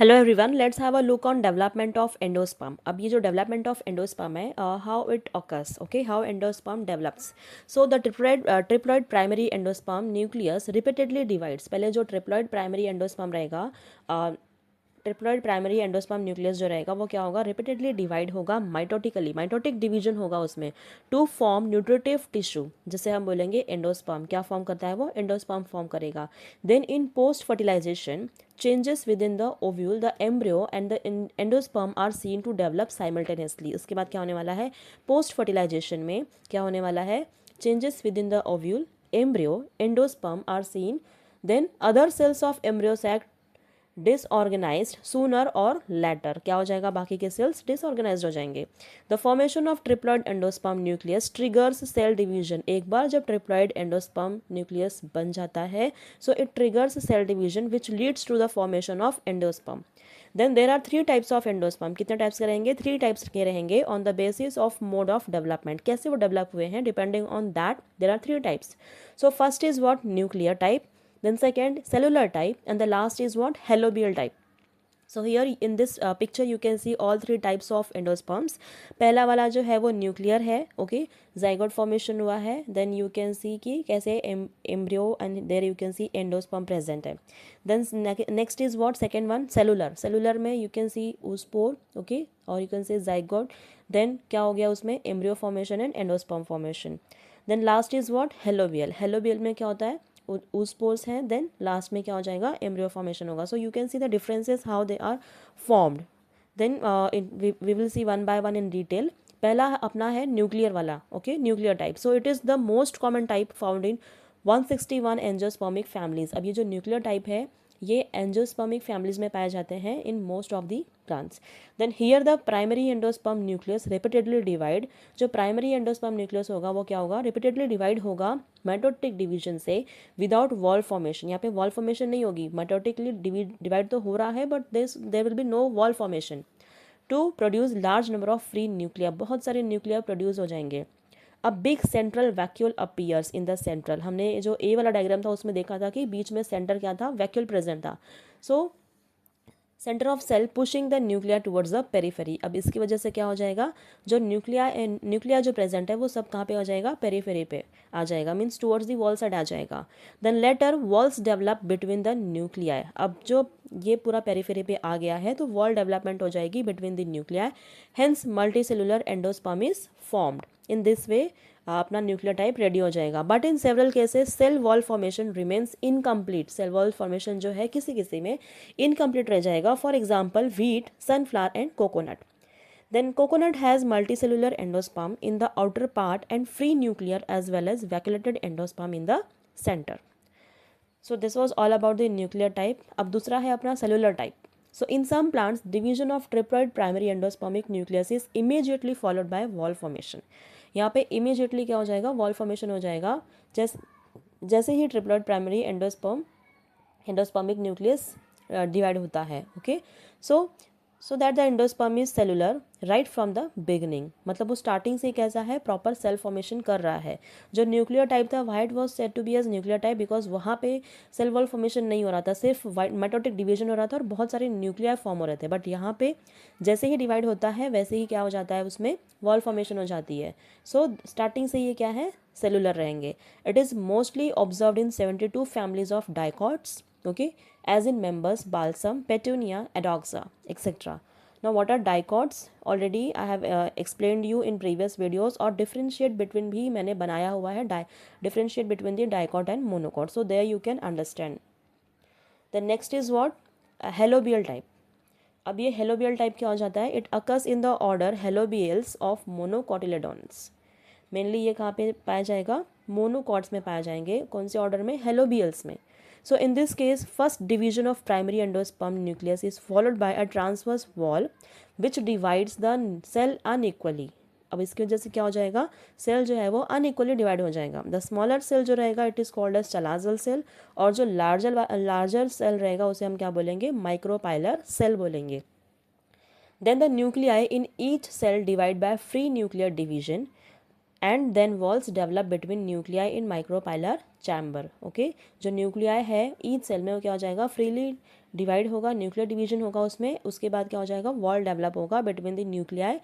Hello everyone, let's have a look on development of endosperm. अब ये जो development of endosperm है, how it occurs, okay, how endosperm develops. So the triploid primary endosperm nucleus repeatedly divides. पहले जो triploid primary endosperm रहेगा, triploid primary endosperm nucleus जो रहेगा वो क्या होगा, रिपीटेडली डिवाइड होगा माइटोटिकली, माइटोटिक डिवीजन होगा उसमें, टू फॉर्म न्यूट्रिटिव टिश्यू, जिसे हम बोलेंगे एंडोस्पर्म। क्या फॉर्म करता है वो, एंडोस्पर्म फॉर्म करेगा। Then in post fertilization changes within the ovule, the embryo and the endosperm are seen to develop simultaneously। उसके बाद क्या होने वाला है, पोस्ट फर्टिलाइजेशन में क्या होने वाला है, changes within the ovule, embryo, endosperm are seen, then other cells of embryo sac disorganized sooner और लेटर। क्या हो जाएगा, बाकी के सेल्स डिसऑर्गेनाइज्ड हो जाएंगे। The formation of triploid endosperm nucleus triggers cell division. एक बार जब ट्रिप्लॉइड एंडोस्पर्म न्यूक्लियस बन जाता है, so it triggers cell division which leads to the formation of endosperm. Then there are 3 types of endosperm. कितने types के रहेंगे, 3 types के रहेंगे on the basis of mode of development. कैसे वो डेवलप हुए हैं, depending on that there are 3 types. So first is what, nuclear type, then second cellular type, and the last is what, halobial type. So here in this picture you can see all 3 types of endosperms. पहला वाला जो है वो nuclear है, okay, zygote formation हुआ है। Then you can see कि कैसे embryo and there you can see endosperm present है। Then next is what, second one cellular. Cellular में you can see oospore, okay, और you can see zygote. Then क्या हो गया उसमें, embryo formation and endosperm formation. Then last is what, helobial. Helobial में क्या होता है, oospores हैं, देन लास्ट में क्या हो जाएगा, एम्ब्रियो फॉर्मेशन होगा। So you can see the differences how they are formed. Then we will see one by one in detail. पहला अपना है न्यूक्लियर वाला, okay, nuclear type. So it is the most common type found in 161 angiospermic families. अब ये जो nuclear type है ये angiospermic families में पाए जाते हैं in most of the plants. Then here the primary endosperm nucleus repeatedly divide. जो प्राइमरी एंडोस्पर्म न्यूक्लियस होगा वो क्या होगा, रिपीटेडली डिवाइड होगा माइटोटिक डिवीजन से, विदाउट वॉल फॉर्मेशन। यहाँ पे वॉल फॉर्मेशन नहीं होगी, माइटोटिकली डिवाइड तो हो रहा है but there will be no wall formation. To produce large number of free nuclear, बहुत सारे न्यूक्लियर प्रोड्यूस हो जाएंगे। A big central vacuole appears in the central. हमने जो ए वाला डायग्राम था उसमें देखा था कि बीच में सेंटर क्या था, वैक्यूल प्रेजेंट था। So center of cell pushing the nuclei towards the periphery. अब इसकी वजह से क्या हो जाएगा, जो न्यूक्लिया जो प्रेजेंट है वो सब कहाँ पे आ जाएगा, पेरीफेरी पे आ जाएगा, means towards the wall side आ जाएगा। Then later walls develop between the nuclei. अब जो ये पूरा पेरीफेरी पे आ गया है तो वॉल डेवलपमेंट हो जाएगी between the nuclei, hence multi cellular endosperm is formed. In this way अपना न्यूक्लियर टाइप रेडी हो जाएगा। But in several cases cell wall formation remains incomplete. Cell wall formation जो है किसी किसी में इनकम्प्लीट रह जाएगा। For example wheat, sunflower and coconut. Then coconut has multicellular endosperm in the outer part and free nuclear as well as vacuolated endosperm in the center. So this was all about the nuclear type. अब दूसरा है अपना cellular type. So in some plants, division of triploid primary endospermic nucleus is immediately followed by wall formation. यहाँ पे immediately क्या हो जाएगा, wall formation हो जाएगा। जैसे ही triploid primary endospermic nucleus divide होता है, okay. So that the endosperm is cellular right from the beginning. मतलब वो स्टार्टिंग से कैसा है, प्रॉपर सेल फॉर्मेशन कर रहा है। जो न्यूक्लियर टाइप था why it was said to be as nuclear type because वहाँ पे सेल वॉल फॉर्मेशन नहीं हो रहा था, सिर्फ माइटोटिक डिवीजन हो रहा था और बहुत सारे न्यूक्लियर फॉर्म हो रहे थे। बट यहाँ पे जैसे ही डिवाइड होता है वैसे ही क्या हो जाता है, उसमें वॉल फॉर्मेशन हो जाती है। सो स्टार्टिंग से ये क्या है, सेलुलर रहेंगे। It is mostly observed in 72 families of dicots, okay, as in members balsam, petunia, adoxa, etc. Now what are dicots? Already I have explained you in previous videos, और differentiate between भी मैंने बनाया हुआ है, differentiate between the dicot and monocot, so there you can understand. The next is what, halobial type. अब ये halobial type क्या हो जाता है, it occurs in the order halobiales of monocotyledons. Mainly ये कहाँ पे पाया जाएगा, मोनोकॉट्स में पाया जाएंगे। कौन से ऑर्डर में, हेलोबियल्स में। So in this case, first division of primary endosperm nucleus is followed by a transverse wall which divides the cell unequally. अब इसकी वजह से क्या हो जाएगा, सेल जो है वो अनइक्वली डिवाइड हो जाएगा। द स्मॉलर सेल जो रहेगा it is called as chalazal cell, और जो लार्जर सेल रहेगा उसे हम क्या बोलेंगे, माइक्रोपाइलर सेल बोलेंगे। Then the nuclei in each cell divide by free nuclear division and then walls develop between nuclei in micropylar chamber, okay. जो nuclei है ईच सेल में वो क्या हो जाएगा, फ्रीली डिवाइड होगा, न्यूक्लियर डिवीजन होगा उसमें, उसके बाद क्या हो जाएगा, वॉल डेवलप होगा between the nuclei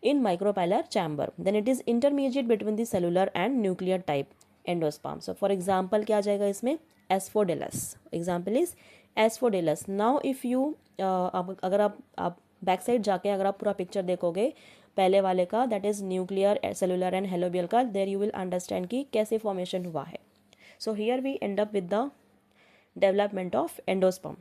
in micropylar chamber, then it is intermediate between the cellular and nuclear type endosperm. So for example क्या आ जाएगा इसमें, Asphodelus. Example is Asphodelus. Now if you अगर आप बैक साइड जाके अगर आप पूरा पिक्चर देखोगे पहले वाले का, that is nuclear cellular and helobial का, देर यू विल अंडरस्टैंड कि कैसे फॉर्मेशन हुआ है. So here we end up with the development of endosperm.